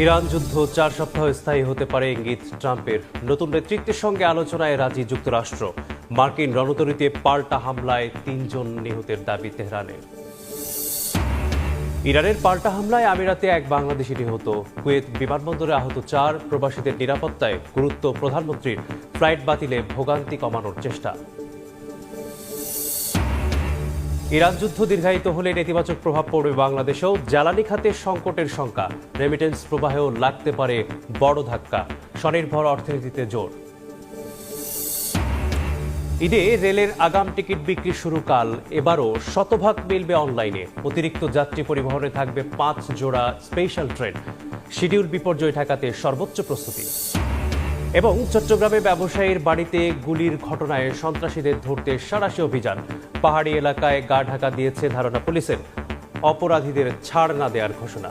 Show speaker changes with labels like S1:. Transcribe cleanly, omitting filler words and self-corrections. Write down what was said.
S1: Iran যুদ্ধ 4 সপ্তাহ স্থায়ী হতে পারে ইঙ্গিত ট্রাম্পের। নতুন নেতৃত্বের সঙ্গে আলোচনায় রাজি যুক্তরাষ্ট্র। মার্কিন রণতরীতে পাল্টা হামলায় 3 জন নিহতের দাবি তেহরানের। ইরানের পাল্টা হামলায় আমিরাতে এক বাংলাদেশি নিহত। কুয়েত বিমানবন্দরে আহত 4 প্রবাসীদের নিরাপত্তায় গুরুত্ব প্রধানমন্ত্রীর। ফ্লাইট বাতিলে ভোগান্তি কমানোর চেষ্টা। ইরান যুদ্ধ দীর্ঘায়িত হলে নেতিবাচক প্রভাব পড়বে বাংলাদেশেও। জ্বালানি খাতের সংকটের শঙ্কা, রেমিটেন্স প্রবাহেও লাগতে পারে বড় ধাক্কা। স্বনির্ভর অর্থনীতিতে জোর। ঈদে রেলের আগাম টিকিট বিক্রি শুরু কাল। এবারও শতভাগ মিলবে অনলাইনে। অতিরিক্ত যাত্রী পরিবহনে থাকবে 5 জোড়া স্পেশাল ট্রেন। শিডিউল বিপর্যয় ঠেকাতে সর্বোচ্চ প্রস্তুতি। এবং চট্টগ্রামে ব্যবসায়ীর বাড়িতে গুলির ঘটনায় সন্ত্রাসীদের ধরতে সাঁড়াশি অভিযান। পাহাড়ি এলাকায় গা ঢাকা দিয়েছে ধারণা পুলিশের। অপরাধীদের ছাড় না দেওয়ার ঘোষণা।